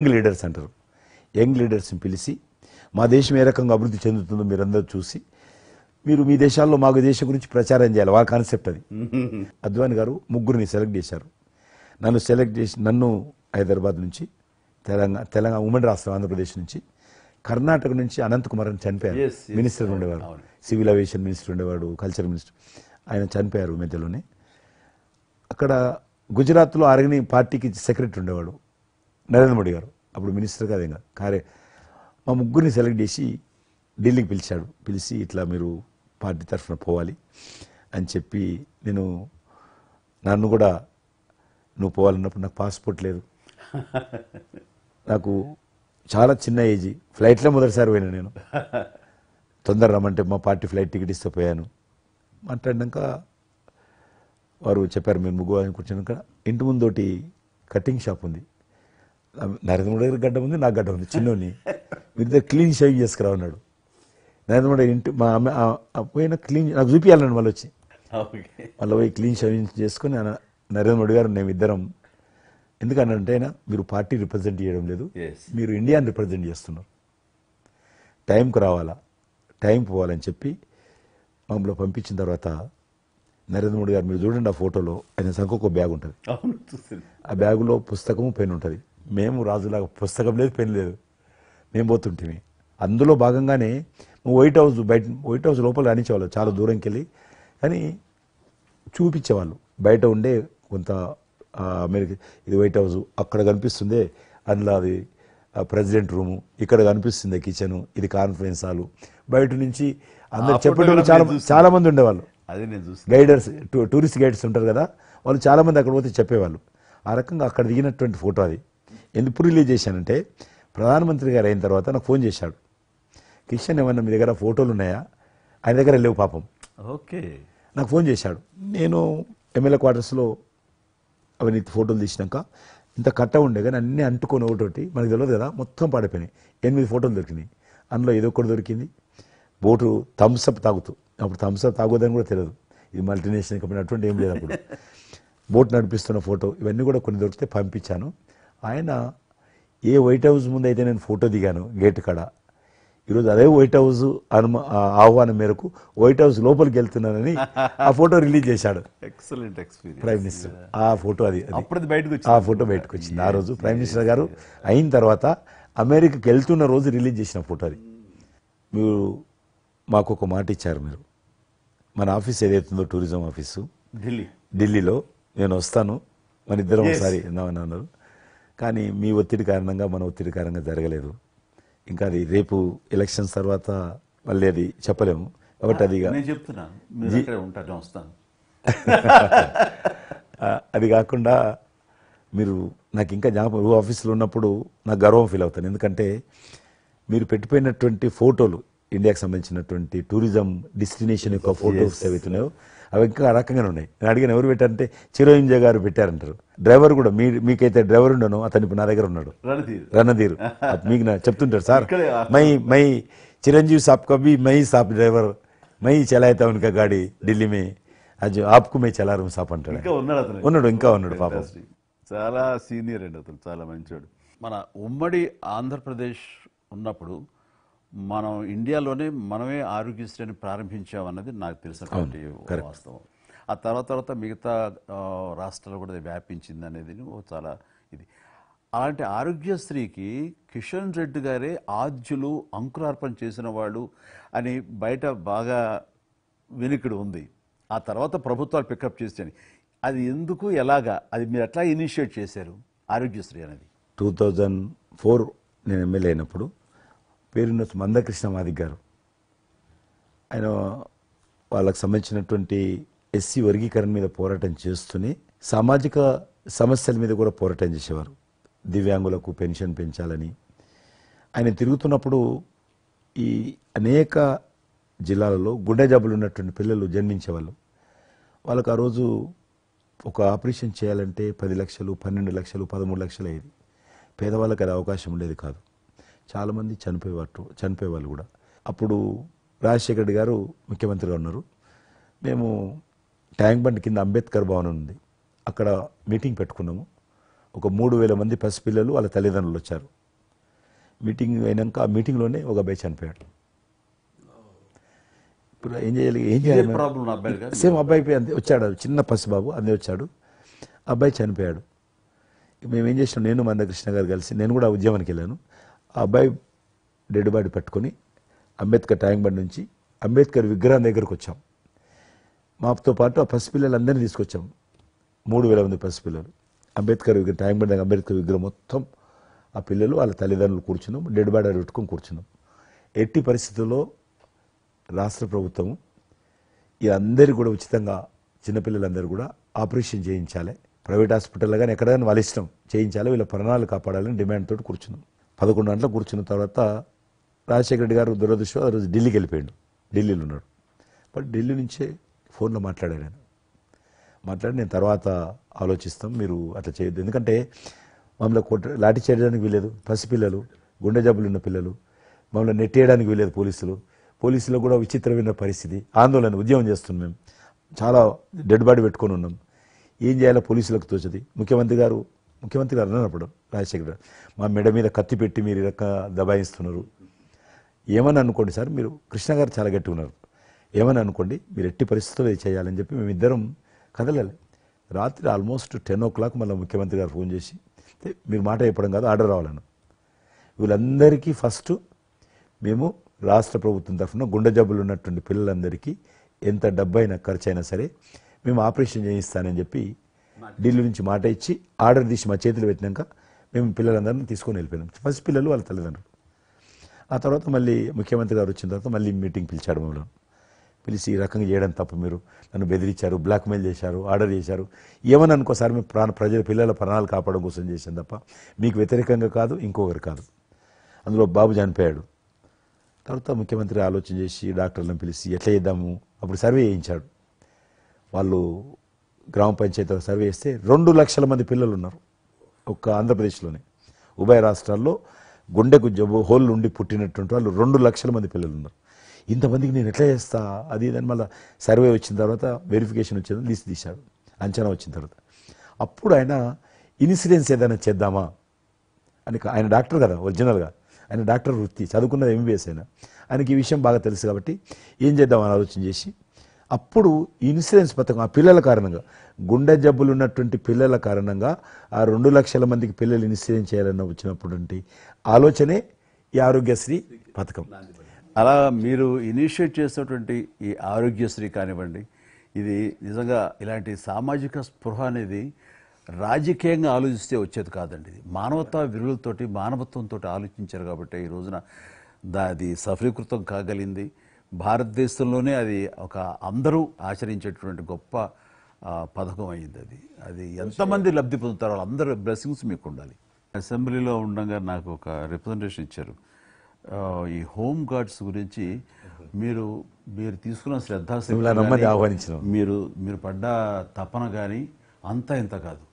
Leaders అంటారు. Young లీడర్స్ని పిలిచి మా దేశం ఏ రకంగా అభివృద్ధి చెందుతుందో మీరందరూ చూసి మీరు మీ దేశాల్లో మాకు దేశం గురించి ప్రచారం చేయాలి. వాళ్ళ కాన్సెప్ట్ అది. అద్వాని గారు ముగ్గురిని సెలెక్ట్ చేశారు. నన్ను సెలెక్ట్ చేసి నన్ను హైదరాబాద్ నుంచి తెలంగాణ ఉమ్మడి రాష్ట్రం ఆంధ్రప్రదేశ్ నుంచి కర్ణాటక నుంచి అనంత్ కుమార్ అని చనిపోయారు. మినిస్టర్ ఉండేవారు, సివిల్ అవియేషన్ మినిస్టర్ ఉండేవాడు, కల్చర్ మినిస్టర్. ఆయన చనిపోయారు మధ్యలోనే. అక్కడ గుజరాత్లో అరగని పార్టీకి సెక్రటరీ ఉండేవాడు నరేంద్ర మోడీ గారు, అప్పుడు మినిస్టర్ కాదు ఇంకా మా ముగ్గురిని సెలెక్ట్ చేసి ఢిల్లీకి పిలిచాడు. పిలిచి ఇట్లా మీరు పార్టీ తరఫున పోవాలి అని చెప్పి నన్ను కూడా నువ్వు పోవాలన్నప్పుడు నాకు పాస్పోర్ట్ లేదు, నాకు చాలా చిన్న ఏజీ, ఫ్లైట్లో మొదటిసారి పోయినా నేను. తొందర రమ్మంటే మా పార్టీ ఫ్లైట్ టికెట్ ఇస్తే పోయాను. మాట్లాడినాక వారు చెప్పారు మీరు ముగ్గురు అని కూర్చున్నాక ఇంటి ముందోటి కటింగ్ షాప్ ఉంది, నరేంద్ర మోడీ గారి గడ్డ ఉంది, నాకు గడ్డ ఉంది, చిన్నోని మీరు క్లీన్ షేవింగ్ చేసుకురా అన్నాడు. నరేంద్ర మోడీ ఇంటి మా అమ్మ పోయిన క్లీన్ నాకు చూపించాలండి మళ్ళీ వచ్చి మళ్ళీ పోయి క్లీన్ షేవింగ్ చేసుకుని నరేంద్ర మోడీ గారు మేము ఇద్దరం. ఎందుకనంటే అయినా మీరు పార్టీ రిప్రజెంట్ చేయడం లేదు, మీరు ఇండియాని రిప్రజెంట్ చేస్తున్నారు, టైంకు రావాలా, టైం పోవాలని చెప్పి మమ్మల్ని పంపించిన తర్వాత నరేంద్ర మోడీ గారు మీరు చూడండి ఆ ఫోటోలో ఆయన సంఖ్య ఒక బ్యాగ్ ఉంటుంది, ఆ బ్యాగులో పుస్తకము పెన్ ఉంటుంది. మేము రాజులాగా పుస్తకం లేదు, పెన్ లేదు, మేము పోతుంటే అందులో భాగంగానే వైట్ హౌస్ లోపల రానిచ్చేవాళ్ళు, చాలా దూరంకి వెళ్ళి కానీ చూపించేవాళ్ళు. బయట ఉండే కొంత అమెరికా ఇది వైట్ హౌస్ అక్కడ కనిపిస్తుంది, అందులో అది ప్రెసిడెంట్ రూము, ఇక్కడ కనిపిస్తుంది కిచెను, ఇది కాన్ఫరెన్స్ హాలు. బయట నుంచి అందరు చెప్పేటోళ్ళు చాలా మంది ఉండేవాళ్ళు, గైడర్స్ టూరిస్ట్ గైడ్స్ ఉంటారు కదా, వాళ్ళు చాలా మంది అక్కడ పోతే చెప్పేవాళ్ళు. ఆ రకంగా అక్కడ దిగినటువంటి ఫోటో అది. ఎందుకు రిలీజ్ చేశానంటే ప్రధానమంత్రి గారు అయిన తర్వాత నాకు ఫోన్ చేశాడు, కిషన్ ఏమన్నా మీ దగ్గర ఫోటోలు ఉన్నాయా? ఆయన దగ్గర లేవు పాపం. ఓకే, నాకు ఫోన్ చేశాడు. నేను ఎమ్మెల్యే క్వార్టర్స్లో అవన్నీ ఫోటోలు తీసినాక ఇంత కట్ట ఉండే కానీ అన్నీ అంటుకొని ఒకటి మనకు తెలియదు కదా, మొత్తం పాడిపోయినాయి. 8 ఫోటోలు దొరికినాయి. అందులో ఏదో ఒకటి దొరికింది, బోటు థమ్స్అప్ తాగుతూ, అప్పుడు థమ్స్అప్ తాగొద్దని కూడా తెలియదు, ఇది మల్టీనేషనల్ కంపెనీ అటువంటి ఏం లేదు అప్పుడు. బోట్ నడిపిస్తున్న ఫోటో ఇవన్నీ కూడా కొన్ని దొరికితే పంపించాను. ఆయన ఏ వైట్ హౌస్ ముందు అయితే నేను ఫోటో దిగాను గేట్ కాడ, ఈరోజు అదే వైట్ హౌస్ ఆహ్వానం మేరకు వైట్ హౌస్ లోపలికి వెళ్తున్నానని ఆ ఫోటో రిలీజ్ చేశాడు. Excellent experience prime minister. ఆ ఫోటో ఆ ఫోటో బయటకు వచ్చింది. ఆ రోజు ప్రైమ్ మినిస్టర్ గారు అయిన తర్వాత అమెరికాకి వెళ్తున్న రోజు రిలీజ్ చేసిన ఫోటో అది. మీరు మాకు ఒక మాట ఇచ్చారు, మీరు మన ఆఫీస్ ఏదైతుందో టూరిజం ఆఫీసు ఢిల్లీలో నేను వస్తాను, మన ఇద్దరం ఒకసారి అన్నారు. కానీ మీ ఒత్తిడి కారణంగా మన ఒత్తిడి కారణంగా జరగలేదు. ఇంకా అది రేపు ఎలక్షన్స్ తర్వాత మళ్ళీ అది చెప్పలేము కాబట్టి అది అది కాకుండా మీరు నాకు ఇంకా జ్ఞాపకం, ఆఫీస్లో ఉన్నప్పుడు నాకు గర్వం ఫీల్ అవుతాను. ఎందుకంటే మీరు పెట్టిపోయినటువంటి ఫోటోలు, ఇండియాకి సంబంధించినటువంటి టూరిజం డెస్టినేషన్ యొక్క ఫోటోస్ ఏవైతున్నాయో అవి ఇంకా ఆ రకంగానే ఉన్నాయి. నేను అడిగిన ఎవరు పెట్టారంటే చిరంజీవి గారు పెట్టారంటారు. డ్రైవర్ కూడా మీకైతే డ్రైవర్ ఉండను, అతను ఇప్పుడు నా దగ్గర ఉన్నాడు, రణధీర్. మీకు చెప్తుంటారు సార్ మై చిరంజీవి సాబ్ కभी मैं ही साहब ड्राइवर मैं ही चलाता उनका गाड़ी ఢిల్లీ में आज आपको मैं चला रहा हूं साहब అంటాడు. ఇంకా ఉన్నాడు పాపం. చాలా సీనియర్ అండి అతను, చాలా మంచివాడు. మన ఉమ్మడి ఆంధ్రప్రదేశ్ ఉన్నప్పుడు మనం ఇండియాలోనే మనమే ఆరోగ్యశ్రీని ప్రారంభించామన్నది నాకు తెలిసినటువంటి వాస్తవం. ఆ తర్వాత మిగతా రాష్ట్రాలు కూడా వ్యాపించింది అనేది చాలా ఇది. అలాంటి ఆరోగ్యశ్రీకి కిషన్ రెడ్డి గారే ఆద్యులు, అంకురార్పణ చేసిన వాళ్ళు అని బయట బాగా వెనుకడు ఉంది. ఆ తర్వాత ప్రభుత్వాలు పికప్ చేస్తాయి. అది ఎందుకు, ఎలాగా, అది మీరు ఎట్లా ఇనిషియేట్ చేశారు ఆరోగ్యశ్రీ అనేది? 2004 నేను ఎమ్మెల్యే అయినప్పుడు పేరున్న మందకృష్ణ మాదిక్ గారు, ఆయన వాళ్ళకు సంబంధించినటువంటి ఎస్సీ వర్గీకరణ మీద పోరాటం చేస్తూనే సామాజిక సమస్యల మీద కూడా పోరాటం చేసేవారు. దివ్యాంగులకు పెన్షన్ పెంచాలని ఆయన తిరుగుతున్నప్పుడు ఈ అనేక జిల్లాలలో గుండె జబ్బులు ఉన్నటువంటి పిల్లలు జన్మించేవాళ్ళు. వాళ్ళకు ఆ రోజు ఒక ఆపరేషన్ చేయాలంటే 10 లక్షలు, 12 లక్షలు, 13 లక్షలు అయ్యేది. పేదవాళ్ళకి అది అవకాశం ఉండేది కాదు. చాలామంది చనిపోయేవాళ్ళు కూడా. అప్పుడు రాజశేఖర రెడ్డి గారు ముఖ్యమంత్రిగా ఉన్నారు. మేము ట్యాంక్ బండ్ కింద అంబేద్కర్ భవన్ ఉంది, అక్కడ మీటింగ్ పెట్టుకున్నాము. ఒక 3,000 మంది పసిపిల్లలు వాళ్ళ తల్లిదండ్రులు వచ్చారు. మీటింగ్ అయినాక ఆ మీటింగ్లోనే ఒక అబ్బాయి చనిపోయాడు. ఇప్పుడు ఏం చేయాలి ప్రాబ్లం అబ్బాయి గారు సేమ్ అబ్బాయి అంతే వచ్చాడు, చిన్న పసిబాబు అందే వచ్చాడు, అబ్బాయి చనిపోయాడు. మేము ఏం చేసినాం, నేను మందకృష్ణ గారు కలిసి, నేను కూడా ఉద్యమానికి వెళ్ళాను. ఆ అబ్బాయి డెడ్ బాడీ పట్టుకొని అంబేద్కర్ ట్యాంక్ బండ్ నుంచి అంబేద్కర్ విగ్రహం దగ్గరకు వచ్చాం. మాతో పాటు ఆ పసిపిల్లలందరినీ తీసుకొచ్చాం. 3,000 మంది పసిపిల్లలు అంబేద్కర్ విగ్రహం ట్యాంక్ బండ్, అంబేద్కర్ విగ్రహం మొత్తం ఆ పిల్లలు వాళ్ళ తల్లిదండ్రులు కూర్చున్నాం, డెడ్ బాడీ పెట్టుకొని కూర్చున్నాం. ఎట్టి పరిస్థితుల్లో రాష్ట్ర ప్రభుత్వము అందరికీ కూడా ఉచితంగా చిన్నపిల్లలందరూ కూడా ఆపరేషన్ చేయించాలి, ప్రైవేట్ హాస్పిటల్లో కానీ ఎక్కడైనా వాళ్ళ ఇష్టం చేయించాలి, వీళ్ళ ప్రాణాలు కాపాడాలని డిమాండ్ తోటి కూర్చున్నాం. 11 గంటలకు కూర్చున్న తర్వాత రాజశేఖర రెడ్డి గారు దురదృష్టం ఆ రోజు ఢిల్లీకి వెళ్ళిపోయాడు, ఢిల్లీలో ఉన్నాడు. బట్ ఢిల్లీ నుంచే ఫోన్లో మాట్లాడాను నేను. మాట్లాడి నేను తర్వాత ఆలోచిస్తాం, మీరు అట్లా చేయొద్దు, ఎందుకంటే మమ్మల్ని లాఠీ చేయడానికి వీలేదు, పసిపిల్లలు, గుండె జబ్బులు ఉన్న పిల్లలు, మమ్మల్ని నెట్టేయడానికి వీలేదు పోలీసులో కూడా విచిత్రమైన పరిస్థితి, ఆందోళన, ఉద్యమం చేస్తున్నాం మేము, చాలా డెడ్ బాడీ పెట్టుకొని ఉన్నాం, ఏం చేయాలో పోలీసులకు తోచది. ముఖ్యమంత్రి గారు అన్నప్పుడు రాజశేఖర్ మా మెడ మీద కత్తి పెట్టి మీరు రక దబాయిస్తున్నారు, ఏమని అనుకోండి సార్, మీరు కృష్ణ గారు చాలా గట్టిగా ఉన్నారు, ఏమని అనుకోండి, మీరు ఎట్టి పరిస్థితుల్లో ఇది చేయాలని చెప్పి మేమిద్దరం కదలాలి. రాత్రి ఆల్మోస్ట్ 10 o'clock మళ్ళీ ముఖ్యమంత్రి గారు ఫోన్ చేసి, మీరు మాట చెప్పడం కాదు ఆర్డర్ రావాలను, వీళ్ళందరికీ ఫస్ట్ మేము రాష్ట్ర ప్రభుత్వం తరఫున గుండె జబ్బులు ఉన్నటువంటి పిల్లలందరికీ ఎంత డబ్బైనా ఖర్చు అయినా సరే మేము ఆపరేషన్ చేయిస్తానని చెప్పి ఢిల్లీ నుంచి మాట ఇచ్చి ఆర్డర్ తీసి మా చేతులు పెట్టినాక మేము పిల్లలందరినీ తీసుకొని వెళ్ళిపోయినాం, ఫస్ట్ పిల్లలు వాళ్ళ తల్లిదండ్రులు. ఆ తర్వాత మళ్ళీ ముఖ్యమంత్రి గారు వచ్చిన తర్వాత మళ్ళీ మీటింగ్ పిలిచాడు, మమ్మల్ని పిలిచి ఈ రకంగా చేయడం తప్ప, మీరు నన్ను బెదిరించారు, బ్లాక్మెయిల్ చేశారు, ఆర్డర్ చేశారు, ఏమని అనుకోసారి మేము పిల్లల ప్రాణాలు కాపాడడం కోసం చేశాం తప్ప మీకు వ్యతిరేకంగా కాదు, ఇంకొకరు కాదు. అందులో బాబు చనిపోయాడు. తర్వాత ముఖ్యమంత్రి ఆలోచన చేసి డాక్టర్లను పిలిచి ఎట్లా చేద్దాము, అప్పుడు సర్వే చేయించాడు. వాళ్ళు గ్రామ పంచాయతీలో సర్వే చేస్తే 2 లక్షల మంది పిల్లలు ఉన్నారు ఒక్క ఆంధ్రప్రదేశ్లోనే. ఉభయ రాష్ట్రాల్లో గుండెకు జబ్బు హోల్ ఉండి పుట్టినటువంటి వాళ్ళు 2 లక్షల మంది పిల్లలు ఉన్నారు. ఇంతమందికి నేను ఎట్లా చేస్తా అది ఇదని మళ్ళీ సర్వే వచ్చిన తర్వాత వెరిఫికేషన్ వచ్చింది, లిస్ట్ తీశాడు, అంచనా వచ్చిన తర్వాత అప్పుడు ఆయన ఇన్సూరెన్స్ ఏదైనా చేద్దామా అని, ఆయన డాక్టర్ కదా ఒరిజినల్గా, ఆయన డాక్టర్ వృత్తి, చదువుకున్నది MBBS అయినా, ఆయనకి ఈ విషయం బాగా తెలుసు కాబట్టి ఏం చేద్దామని ఆలోచన చేసి అప్పుడు ఇన్సూరెన్స్ పథకం ఆ పిల్లల కారణంగా, గుండె జబ్బులు ఉన్నటువంటి పిల్లల కారణంగా ఆ 2 లక్షల మందికి పిల్లలు ఇన్సూరెన్స్ చేయాలన్న వచ్చినటువంటి ఆలోచనే ఈ ఆరోగ్యశ్రీ పథకం. అలా మీరు ఇనిషియేట్ చేసినటువంటి ఈ ఆరోగ్యశ్రీ కానివ్వండి, ఇది నిజంగా ఇలాంటి సామాజిక స్పృహ అనేది రాజకీయంగా ఆలోచిస్తే వచ్చేది కాదండి. ఇది మానవతా విలువలతోటి, మానవత్వంతో ఆలోచించారు కాబట్టి ఈ రోజున అది సఫలీకృతం కాగలిగింది. భారతదేశంలోనే అది ఒక అందరూ ఆచరించేటువంటి గొప్ప పథకం అయింది. అది ఎంతమంది లబ్ధి పొందుతారో వాళ్ళందరూ బ్లెస్సింగ్స్ మీకు ఉండాలి. అసెంబ్లీలో ఉండగా నాకు ఒక రిప్రజెంటేషన్ ఇచ్చారు. ఈ హోమ్ గార్డ్స్ గురించి మీరు తీసుకున్న శ్రద్ధాశక్తి, మీరు పడ్డ తపన కానీ అంతా ఇంత కాదు.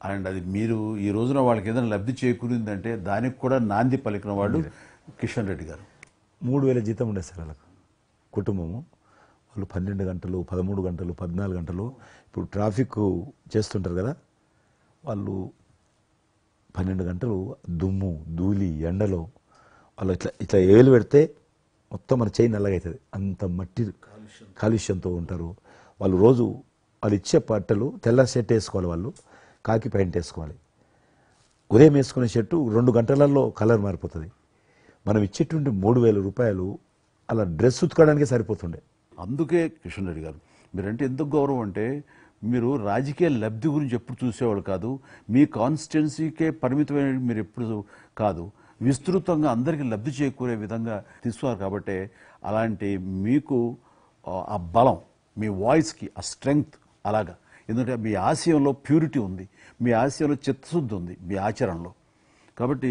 అండ్ అది మీరు ఈ రోజున వాళ్ళకి ఏదైనా లబ్ధి చేకూరిందంటే దానికి కూడా నాంది పలికిన వాడు కిషన్ రెడ్డి గారు. 3,000 జీతం ఉండేది సార్ వాళ్ళకు, కుటుంబము. వాళ్ళు 12 గంటలు, 13 గంటలు, 14 గంటలు, ఇప్పుడు ట్రాఫిక్ చేస్తుంటారు కదా, వాళ్ళు 12 గంటలు దుమ్ము ధూళి ఎండలో వాళ్ళు ఇట్లా ఏలు పెడితే మొత్తం మన చేయి నల్లగవుతుంది, అంత మట్టి కాలుష్యంతో ఉంటారు వాళ్ళు. రోజు వాళ్ళు ఇచ్చే బట్టలు తెల్ల షర్ట్ వేసుకోవాలి, వాళ్ళు కాకి ప్యాంట్ వేసుకోవాలి. ఉదయం వేసుకునే షర్టు 2 గంటలలో కలర్ మారిపోతుంది. మనం ఇచ్చేటువంటి 3,000 రూపాయలు అలా డ్రెస్ ఉతుకోవడానికే సరిపోతుండే. అందుకే కిషన్ రెడ్డి గారు మీరంటే ఎందుకు గౌరవం అంటే, మీరు రాజకీయ లబ్ధి గురించి ఎప్పుడు చూసేవాళ్ళు కాదు, మీ కాన్స్టిట్యున్సీకే పరిమితమైన మీరు ఎప్పుడు కాదు, విస్తృతంగా అందరికీ లబ్ధి చేకూరే విధంగా తీసుకున్నారు. కాబట్టి అలాంటి మీకు ఆ బలం, మీ వాయిస్కి ఆ స్ట్రెంగ్త్ అలాగా, ఎందుకంటే మీ ఆశయంలో ప్యూరిటీ ఉంది, మీ ఆశయంలో చిత్తశుద్ధి ఉంది మీ ఆచరణలో. కాబట్టి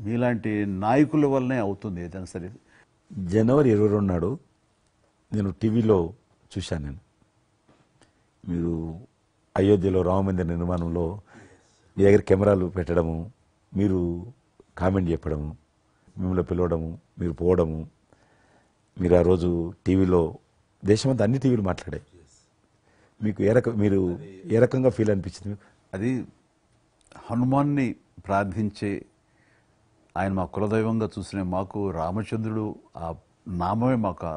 మీలాంటి నాయకుల వల్లనే అవుతుంది ఏదైనా సరే. జనవరి 22 నాడు నేను టీవీలో చూశాను, మీరు అయోధ్యలో రామమందిర నిర్మాణంలో మీ దగ్గర కెమెరాలు పెట్టడము, మీరు కామెంట్ చెప్పడము, మిమ్మల్ని పిలవడము, మీరు పోవడము, మీరు ఆ రోజు టీవీలో దేశమంతా అన్ని టీవీలు మాట్లాడాయి. మీకు మీరు ఏ రకంగా ఫీల్ అనిపించింది మీకు? అది హనుమాన్ని ప్రార్థించే ఆయన మా కులదైవంగా చూసిన మాకు రామచంద్రుడు ఆ నామమే మాకు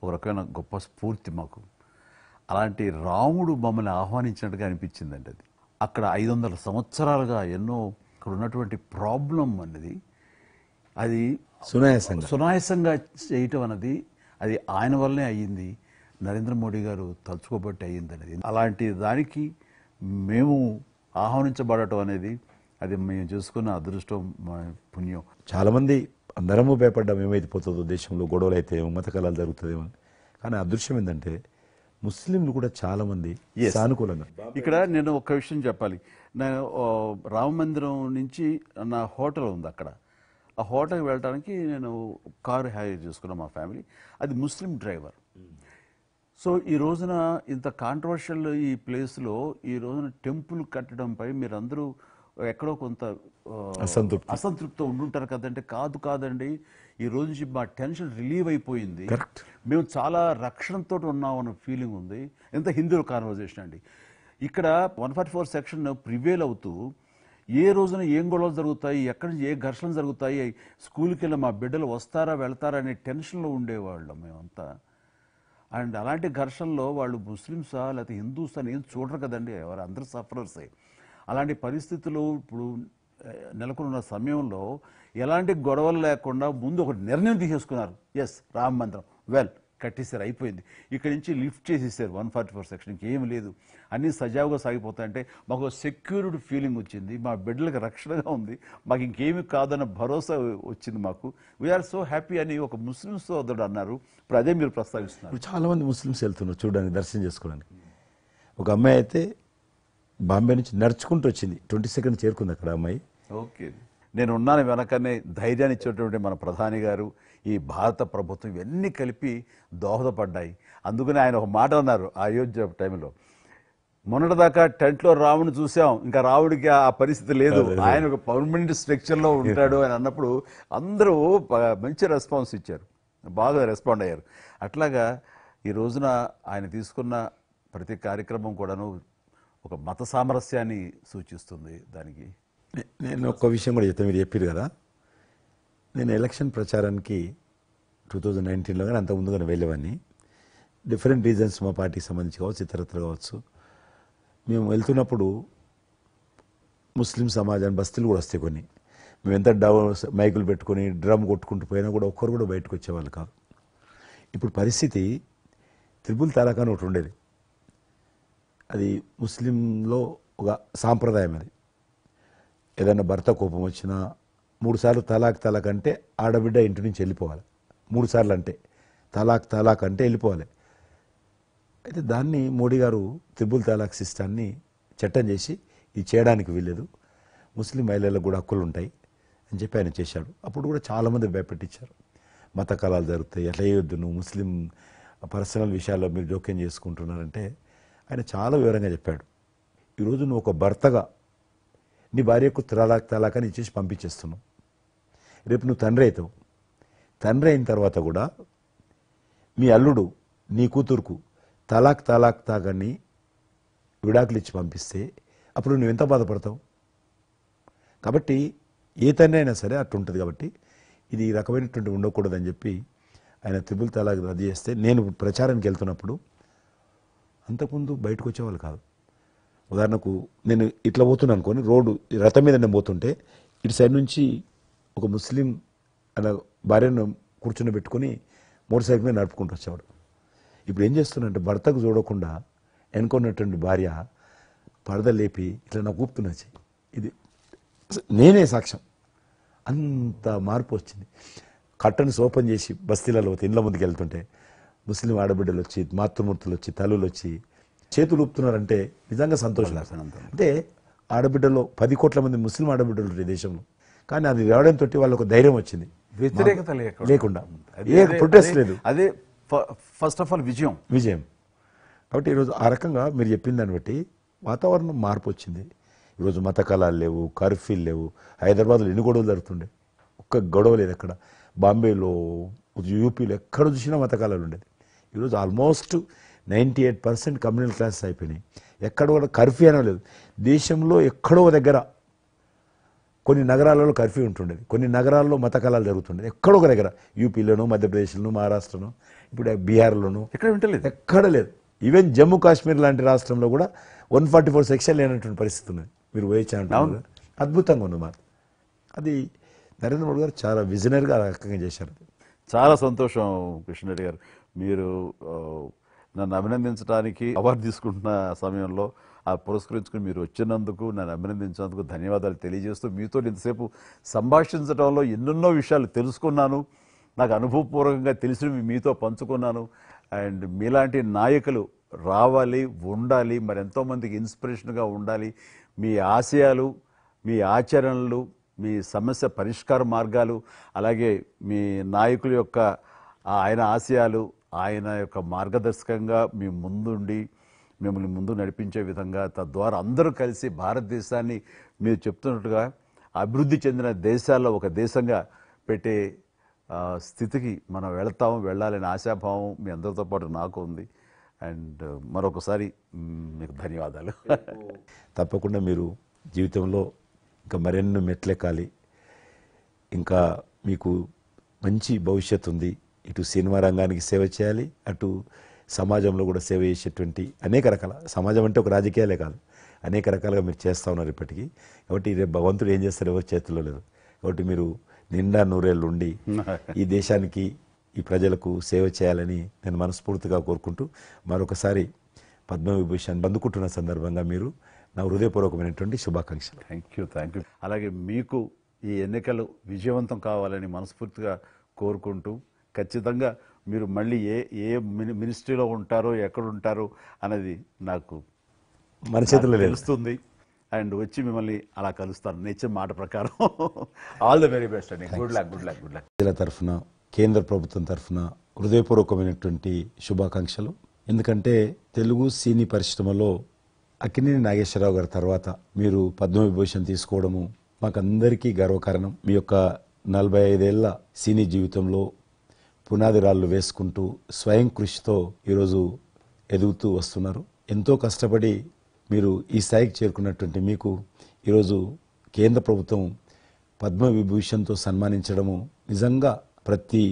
ఒక రకమైన గొప్ప స్ఫూర్తి మాకు. అలాంటి రాముడు మమ్మల్ని ఆహ్వానించినట్టుగా అనిపించిందండి. అది అక్కడ 500 సంవత్సరాలుగా ఎన్నో అక్కడ ఉన్నటువంటి ప్రాబ్లం అనేది అది సునాయాసంగా చేయటం అన్నది అది ఆయన వల్లనే అయ్యింది, నరేంద్ర మోడీ గారు తలుచుకోబట్టి అయ్యింది అనేది. అలాంటి దానికి మేము ఆహ్వానించబడటం అనేది అది మేము చేసుకున్న అదృష్టం, మా పుణ్యం. చాలామంది అందరము భయపడ్డాం ఏమైపోతుందో, దేశంలో గొడవలు అయితే మత కళాలు జరుగుతుందేమో. కానీ అదృశ్యం ఏంటంటే ముస్లింలు కూడా చాలామంది సానుకూలంగా. ఇక్కడ నేను ఒక విషయం చెప్పాలి. నేను రామ మందిరం నుంచి నా హోటల్ ఉంది అక్కడ. ఆ హోటల్కి వెళ్ళడానికి నేను కారు హైర్ చేసుకున్నాను మా ఫ్యామిలీ. అది ముస్లిం డ్రైవర్. సో ఈ రోజున ఇంత కాంట్రవర్షియల్ ఈ ప్లేస్లో ఈ రోజున టెంపుల్ కట్టడంపై మీరందరూ ఎక్కడో కొంత అసంతృప్తితో ఉండుంటారు కదంటే. కాదండి, ఈ రోజు నుంచి మా టెన్షన్ రిలీవ్ అయిపోయింది, మేము చాలా రక్షణతో ఉన్నాం అన్న ఫీలింగ్ ఉంది. ఎంత హిందూ కాన్వర్జేషన్ అండి. ఇక్కడ 144 సెక్షన్ ప్రివేల్ అవుతూ ఏ రోజున ఏం గొడవలు జరుగుతాయి, ఎక్కడి నుంచి ఏ ఘర్షణలు జరుగుతాయి, స్కూల్కి వెళ్ళి మా బిడ్డలు వస్తారా వెళ్తారా అనే టెన్షన్లో ఉండేవాళ్ళం మేమంతా. అండ్ అలాంటి ఘర్షణలో వాళ్ళు ముస్లిమ్సా లేకపోతే హిందూస్ అని ఏం చూడరు కదండి, ఎవరు అందరూ సఫరర్సే. అలాంటి పరిస్థితులు ఇప్పుడు నెలకొన్న సమయంలో ఎలాంటి గొడవలు లేకుండా ముందు ఒక నిర్ణయం తీసేసుకున్నారు. ఎస్, రామ మందిరం కట్టేశారు, అయిపోయింది. ఇక్కడి నుంచి లిఫ్ట్ చేసేసారు 144 సెక్షన్, ఇంకేం లేదు, అన్నీ సజావుగా సాగిపోతాయంటే మాకు సెక్యూర్డ్ ఫీలింగ్ వచ్చింది. మా బిడ్డలకు రక్షణగా ఉంది, మాకు ఇంకేమి కాదన్న భరోసా వచ్చింది మాకు. వీఆర్ సో హ్యాపీ అని ఒక ముస్లిం సోదరుడు అన్నారు. ఇప్పుడు అదే మీరు ప్రస్తావిస్తున్నారు. చాలామంది ముస్లిమ్స్ వెళ్తున్నారు చూడడానికి, దర్శనం చేసుకోవడానికి. ఒక అమ్మాయి అయితే బాంబే నుంచి నడుచుకుంటూ వచ్చింది, 22 చేరుకుంది అక్కడ అమ్మాయి. ఓకే, నేను ఉన్నాను వెనకనే ధైర్యాన్ని ఇచ్చేటువంటి మన ప్రధాని గారు, ఈ భారత ప్రభుత్వం ఇవన్నీ కలిపి దోహదపడ్డాయి. అందుకని ఆయన ఒక మాట అన్నారు అయోధ్య టైంలో, మొన్నటిదాకా టెంట్లో రాముని చూసాం, ఇంకా రావుడికి ఆ పరిస్థితి లేదు, ఆయన ఒక పర్మనెంట్ స్ట్రక్చర్లో ఉంటాడు అని అన్నప్పుడు అందరూ మంచి రెస్పాన్స్ ఇచ్చారు, బాగా రెస్పాండ్ అయ్యారు. అట్లాగా ఈ రోజున ఆయన తీసుకున్న ప్రతి కార్యక్రమం కూడాను ఒక మత సామరస్యాన్ని సూచిస్తుంది. దానికి నేను ఒక్క విషయం కూడా చెప్తాను, మీరు చెప్పారు కదా, నేను ఎలక్షన్ ప్రచారానికి 2019లో కానీ అంత ముందుగానే వెళ్ళేవాడిని. డిఫరెంట్ రీజన్స్ మా పార్టీకి సంబంధించి కావచ్చు, ఇతరత్ర కావచ్చు. మేము వెళ్తున్నప్పుడు ముస్లిం సమాజాన్ని బస్తీలు కూడా వస్తాయి కొన్ని. మేము ఎంత మైకులు పెట్టుకొని డ్రమ్ కొట్టుకుంటూ పోయినా కూడా ఒక్కరు కూడా బయటకు వచ్చేవాళ్ళు కాదు. ఇప్పుడు పరిస్థితి త్రిపుల్ తలాక్ అని ఒకటి ఉండేది, అది ముస్లింలో ఒక సాంప్రదాయం. అది ఏదైనా భర్త కోపం వచ్చినా 3 సార్లు తలాక్ అంటే ఆడబిడ్డ ఇంటి నుంచి వెళ్ళిపోవాలి. 3 సార్లు అంటే తలాక్ అంటే వెళ్ళిపోవాలి. అయితే దాన్ని మోడీ గారు త్రిపుల్ తలాక్ సిస్టాన్ని చట్టం చేసి ఇది చేయడానికి వీల్లేదు, ముస్లిం మహిళలకు కూడా హక్కులు ఉంటాయి అని చెప్పి ఆయన చేశాడు. అప్పుడు కూడా చాలామంది భయపెట్టించారు, మత కళాలు జరుగుతాయి, అట్లా వేయొద్దు, నువ్వు ముస్లిం పర్సనల్ విషయాల్లో మీరు జోక్యం చేసుకుంటున్నారంటే ఆయన చాలా వివరంగా చెప్పాడు. ఈరోజు నువ్వు ఒక భర్తగా నీ భార్యకు తలాక్ అని ఇచ్చేసి పంపించేస్తున్నావు. రేపు నువ్వు తండ్రి అవుతావు, తండ్రి అయిన తర్వాత కూడా మీ అల్లుడు నీ కూతురుకు తలాక్ తాగని విడాకులు ఇచ్చి పంపిస్తే అప్పుడు నువ్వు ఎంత బాధపడతావు? కాబట్టి ఏ తండ్రి అయినా సరే అట్లుంటుంది. కాబట్టి ఇది ఈ రకమైనటువంటి ఉండకూడదని చెప్పి ఆయన త్రిపుల్ తలాక్ రద్దు చేస్తే, నేను ప్రచారానికి వెళ్తున్నప్పుడు అంతకుముందు బయటకు వచ్చేవాళ్ళు కాదు. ఉదాహరణకు నేను ఇట్లా పోతున్నాను అనుకోని, రోడ్డు రథం మీద నేను పోతుంటే ఇటు సైడ్ నుంచి ఒక ముస్లిం అలా భార్యను కూర్చుని పెట్టుకుని మోటార్ సైకిల్ మీద నడుపుకుంటూ వచ్చేవాడు. ఇప్పుడు ఏం చేస్తున్నంటే భర్తకు చూడకుండా ఎన్నుకున్నటువంటి భార్య పరద లేపి ఇట్లా నాకు ఊపుతున్నచ్చి, ఇది నేనే సాక్ష్యం. అంత మార్పు వచ్చింది. కట్టను ఓపెన్ చేసి బస్తీలలో ఇండ్ల ముందుకు వెళ్తుంటే ముస్లిం ఆడబిడ్డలు వచ్చి, మాతృమూర్తులు వచ్చి, తల్లులు వచ్చి చేతులు ఊపుతున్నారంటే నిజంగా సంతోషం. అంటే ఆడబిడ్డలో 10 కోట్ల మంది ముస్లిం ఆడబిడ్డలు ఈ దేశంలో, కానీ అది రావడంతో వాళ్ళకు ధైర్యం వచ్చింది, వ్యతిరేకత లేకుండా, ఏ ప్రొటెస్ట్ లేదు. అదే ఫస్ట్ ఆఫ్ ఆల్ విజయం. కాబట్టి ఈరోజు ఆ రకంగా మీరు చెప్పిన దాన్ని బట్టి వాతావరణం మార్పు వచ్చింది. ఈరోజు మత కళాలు లేవు, కర్ఫ్యూలు లేవు. హైదరాబాద్లో ఎన్ని గొడవలు జరుగుతుండే, ఒక్క గొడవ లేదు ఎక్కడ. బాంబేలో, యూపీలో ఎక్కడ చూసినా మత కళాలు ఉండేది. ఈరోజు ఆల్మోస్ట్ 98% కమ్యూనల్ క్లాసెస్ అయిపోయినాయి. ఎక్కడ కూడా కర్ఫ్యూ అనో లేదు. దేశంలో ఎక్కడో దగ్గర కొన్ని నగరాలలో కర్ఫ్యూ ఉంటుండేది, కొన్ని నగరాల్లో మత కళాలు జరుగుతుండేది. ఎక్కడో ఒక దగ్గర యూపీలోను, మధ్యప్రదేశ్లోను, మహారాష్ట్రను, ఇప్పుడు బీహార్లోను ఎక్కడ వింటలేదు. ఎక్కడ లేదు. ఈవెన్ జమ్మూ కాశ్మీర్ లాంటి రాష్ట్రంలో కూడా 144 సెక్షన్ లేనటువంటి పరిస్థితి ఉన్నది. మీరు పోయి అంటున్నారు, అద్భుతంగా ఉంది మాట. అది నరేంద్ర మోడీ గారు చాలా విజనరీగా ఆ రకంగా చేశారు. చాలా సంతోషం కృష్ణరెడ్డి గారు. మీరు నన్ను అభినందించడానికి అవార్డు తీసుకుంటున్న సమయంలో ఆ పురస్కరించుకుని మీరు వచ్చినందుకు, నన్ను అభినందించినందుకు ధన్యవాదాలు తెలియజేస్తూ, మీతో ఇంతసేపు సంభాషించడంలో ఎన్నెన్నో విషయాలు తెలుసుకున్నాను. నాకు అనుభవపూర్వకంగా తెలిసినవి మీతో పంచుకున్నాను. అండ్ మీలాంటి నాయకులు రావాలి, ఉండాలి, మరి ఎంతోమందికి ఇన్స్పిరేషన్గా ఉండాలి. మీ ఆశయాలు, మీ ఆచరణలు, మీ సమస్య పరిష్కార మార్గాలు, అలాగే మీ నాయకుల యొక్క ఆయన ఆశయాలు, ఆయన యొక్క మార్గదర్శకంగా మీ ముందుండి మిమ్మల్ని ముందు నడిపించే విధంగా, తద్వారా అందరూ కలిసి భారతదేశాన్ని మీరు చెప్తున్నట్టుగా అభివృద్ధి చెందిన దేశాల్లో ఒక దేశంగా పెట్టే స్థితికి మనం వెళ్ళాలనే ఆశాభావం మీ అందరితో పాటు నాకు ఉంది. అండ్ మరొకసారి మీకు ధన్యవాదాలు. తప్పకుండా మీరు జీవితంలో ఇంకా మరెన్నో మెట్లెక్కాలి, ఇంకా మీకు మంచి భవిష్యత్తు ఉంది. ఇటు సినిమా రంగానికి సేవ చేయాలి, అటు సమాజంలో కూడా సేవ చేసేటువంటి అనేక రకాల, సమాజం అంటే ఒక రాజకీయాలే కాదు, అనేక రకాలుగా మీరు చేస్తూ ఉన్నారు ఇప్పటికీ. కాబట్టి రేపు భగవంతుడు ఏం చేస్తారు ఎవరి చేతుల్లో లేదు. కాబట్టి మీరు నిండా నూరేళ్ళు ఉండి ఈ దేశానికి, ఈ ప్రజలకు సేవ చేయాలని నేను మనస్ఫూర్తిగా కోరుకుంటూ, మరొకసారి పద్మవిభూషణ్ అందుకుంటున్న సందర్భంగా మీరు నా హృదయపూర్వకమైనటువంటి శుభాకాంక్షలు. Thank you. అలాగే మీకు ఈ ఎన్నికలు విజయవంతం కావాలని మనస్ఫూర్తిగా కోరుకుంటూ, ఖచ్చితంగా మీరు మళ్ళీ ఏ మినిస్ట్రీలో ఉంటారో, ఎక్కడ ఉంటారో అనేది నాకు మన చేతుల్లో తెలుస్తుంది. అండ్ వచ్చి మిమ్మల్ని అలా కలుస్తాను నేర్చిన మాట ప్రకారం. ఆల్ ద వెరీ బెస్ట్ అండి. Good luck. ప్రజల తరఫున, కేంద్ర ప్రభుత్వం తరఫున హృదయపూర్వకమైనటువంటి శుభాకాంక్షలు. ఎందుకంటే తెలుగు సినీ పరిశ్రమలో అక్కినేని నాగేశ్వరరావు గారి తర్వాత మీరు పద్మవిభూషణ్ తీసుకోవడము మాకందరికీ గర్వకారణం. మీ యొక్క 45 ఏళ్ల సినీ జీవితంలో పునాది రాళ్ళు వేసుకుంటూ స్వయం కృషితో ఈరోజు ఎదుగుతూ వస్తున్నారు. ఎంతో కష్టపడి మీరు ఈ స్థాయికి చేరుకున్నటువంటి మీకు ఈరోజు కేంద్ర ప్రభుత్వం పద్మవిభూషణ్తో సన్మానించడము నిజంగా ప్రతి